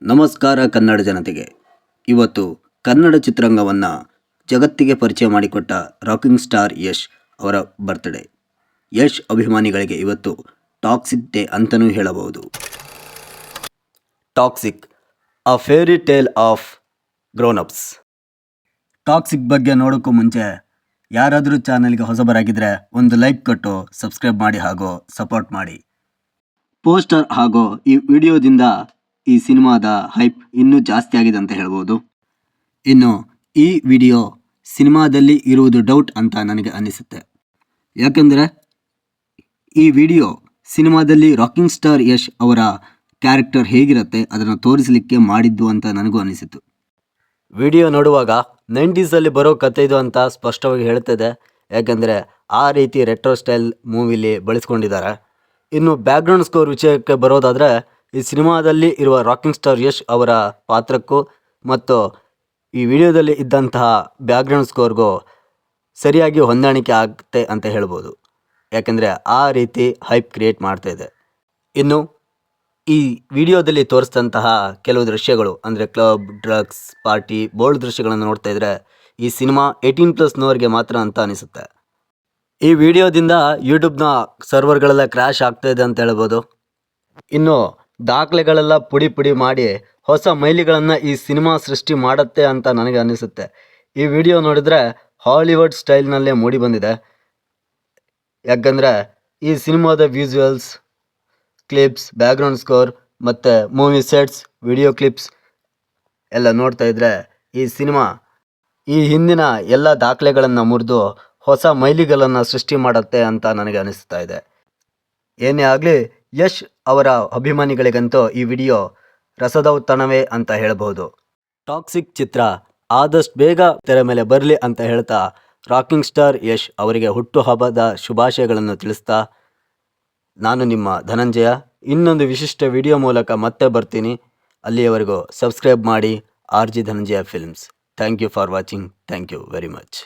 ನಮಸ್ಕಾರ ಕನ್ನಡ ಜನತೆಗೆ. ಇವತ್ತು ಕನ್ನಡ ಚಿತ್ರರಂಗವನ್ನು ಜಗತ್ತಿಗೆ ಪರಿಚಯ ಮಾಡಿಕೊಟ್ಟ ರಾಕಿಂಗ್ ಸ್ಟಾರ್ ಯಶ್ ಅವರ ಬರ್ತ್ಡೇ. ಯಶ್ ಅಭಿಮಾನಿಗಳಿಗೆ ಇವತ್ತು ಟಾಕ್ಸಿಕ್ ಡೇ ಅಂತಲೂ ಹೇಳಬಹುದು. Toxic, a fairy tale of grown-ups. Toxic ಬಗ್ಗೆ ನೋಡೋಕ್ಕೂ ಮುಂಚೆ ಯಾರಾದರೂ ಚಾನಲ್ಗೆ ಹೊಸಬರಾಗಿದ್ದರೆ ಒಂದು ಲೈಕ್ ಕೊಟ್ಟು ಸಬ್ಸ್ಕ್ರೈಬ್ ಮಾಡಿ ಹಾಗೂ ಸಪೋರ್ಟ್ ಮಾಡಿ. ಪೋಸ್ಟರ್ ಹಾಗೂ ಈ ವಿಡಿಯೋದಿಂದ ಈ ಸಿನಿಮಾದ ಹೈಪ್ ಇನ್ನೂ ಜಾಸ್ತಿ ಆಗಿದೆ ಅಂತ ಹೇಳ್ಬೋದು. ಇನ್ನು ಈ ವಿಡಿಯೋ ಸಿನಿಮಾದಲ್ಲಿ ಇರುವುದು ಡೌಟ್ ಅಂತ ನನಗೆ ಅನಿಸುತ್ತೆ. ಯಾಕೆಂದರೆ ಈ ವಿಡಿಯೋ ಸಿನಿಮಾದಲ್ಲಿ ರಾಕಿಂಗ್ ಸ್ಟಾರ್ ಯಶ್ ಅವರ ಕ್ಯಾರೆಕ್ಟರ್ ಹೇಗಿರುತ್ತೆ ಅದನ್ನು ತೋರಿಸಲಿಕ್ಕೆ ಮಾಡಿದ್ದು ಅಂತ ನನಗೂ ಅನಿಸಿತು. ವಿಡಿಯೋ ನೋಡುವಾಗ 90s ಬರೋ ಕಥೆ ಇದು ಅಂತ ಸ್ಪಷ್ಟವಾಗಿ ಹೇಳ್ತಿದೆ. ಯಾಕೆಂದರೆ ಆ ರೀತಿ ರೆಟ್ರೋ ಸ್ಟೈಲ್ ಮೂವಿಲಿ ಬಳಸ್ಕೊಂಡಿದ್ದಾರೆ. ಇನ್ನು ಬ್ಯಾಕ್ಗ್ರೌಂಡ್ ಸ್ಕೋರ್ ವಿಷಯಕ್ಕೆ ಬರೋದಾದರೆ ಈ ಸಿನಿಮಾದಲ್ಲಿ ಇರುವ ರಾಕಿಂಗ್ ಸ್ಟಾರ್ ಯಶ್ ಅವರ ಪಾತ್ರಕ್ಕೂ ಮತ್ತು ಈ ವಿಡಿಯೋದಲ್ಲಿ ಇದ್ದಂತಹ ಬ್ಯಾಕ್ಗ್ರೌಂಡ್ ಸ್ಕೋರ್ಗೂ ಸರಿಯಾಗಿ ಹೊಂದಾಣಿಕೆ ಆಗುತ್ತೆ ಅಂತ ಹೇಳ್ಬೋದು. ಯಾಕೆಂದರೆ ಆ ರೀತಿ ಹೈಪ್ ಕ್ರಿಯೇಟ್ ಮಾಡ್ತಾ ಇದೆ. ಇನ್ನು ಈ ವಿಡಿಯೋದಲ್ಲಿ ತೋರಿಸಿದಂತಹ ಕೆಲವು ದೃಶ್ಯಗಳು ಅಂದರೆ ಕ್ಲಬ್, ಡ್ರಗ್ಸ್, ಪಾರ್ಟಿ, ಬೋಲ್ಡ್ ದೃಶ್ಯಗಳನ್ನು ನೋಡ್ತಾ ಇದ್ದರೆ ಈ ಸಿನಿಮಾ 18+ನವರಿಗೆ ಮಾತ್ರ ಅಂತ ಅನಿಸುತ್ತೆ. ಈ ವಿಡಿಯೋದಿಂದ ಯೂಟ್ಯೂಬ್ನ ಸರ್ವರ್ಗಳೆಲ್ಲ ಕ್ರ್ಯಾಶ್ ಆಗ್ತಾ ಇದೆ ಅಂತ ಹೇಳ್ಬೋದು. ಇನ್ನು ದಾಖಲೆಗಳೆಲ್ಲ ಪುಡಿ ಮಾಡಿ ಹೊಸ ಮೈಲಿಗಳನ್ನು ಈ ಸಿನಿಮಾ ಸೃಷ್ಟಿ ಮಾಡುತ್ತೆ ಅಂತ ನನಗೆ ಅನಿಸುತ್ತೆ. ಈ ವಿಡಿಯೋ ನೋಡಿದರೆ ಹಾಲಿವುಡ್ ಸ್ಟೈಲ್ನಲ್ಲೇ ಮೂಡಿ ಬಂದಿದೆ. ಯಾಕಂದರೆ ಈ ಸಿನಿಮಾದ ವಿಜುವಲ್ಸ್, ಕ್ಲಿಪ್ಸ್, ಬ್ಯಾಕ್ಗ್ರೌಂಡ್ ಸ್ಕೋರ್ ಮತ್ತು ಮೂವಿ ಸೆಟ್ಸ್, ವಿಡಿಯೋ ಕ್ಲಿಪ್ಸ್ ಎಲ್ಲ ನೋಡ್ತಾ ಇದ್ದರೆ ಈ ಸಿನಿಮಾ ಈ ಹಿಂದಿನ ಎಲ್ಲ ದಾಖಲೆಗಳನ್ನು ಮುರಿದು ಹೊಸ ಮೈಲಿಗಲ್ಲನ್ನು ಸೃಷ್ಟಿ ಮಾಡುತ್ತೆ ಅಂತ ನನಗೆ ಅನಿಸ್ತಾ ಇದೆ. ಏನೇ ಆಗಲಿ ಯಶ್ ಅವರ ಅಭಿಮಾನಿಗಳಿಗಂತೂ ಈ ವಿಡಿಯೋ ರಸದೌತಣವೇ ಅಂತ ಹೇಳಬಹುದು. ಟಾಕ್ಸಿಕ್ ಚಿತ್ರ ಆದಷ್ಟು ಬೇಗ ತೆರೆ ಮೇಲೆ ಬರಲಿ ಅಂತ ಹೇಳ್ತಾ ರಾಕಿಂಗ್ ಸ್ಟಾರ್ ಯಶ್ ಅವರಿಗೆ ಹುಟ್ಟುಹಬ್ಬದ ಶುಭಾಶಯಗಳನ್ನು ತಿಳಿಸ್ತಾ ನಾನು ನಿಮ್ಮ ಧನಂಜಯ ಇನ್ನೊಂದು ವಿಶಿಷ್ಟ ವಿಡಿಯೋ ಮೂಲಕ ಮತ್ತೆ ಬರ್ತೀನಿ. ಅಲ್ಲಿಯವರೆಗೂ ಸಬ್ಸ್ಕ್ರೈಬ್ ಮಾಡಿ RG Dhananjaya films. Thank you for watching. Thank you very much.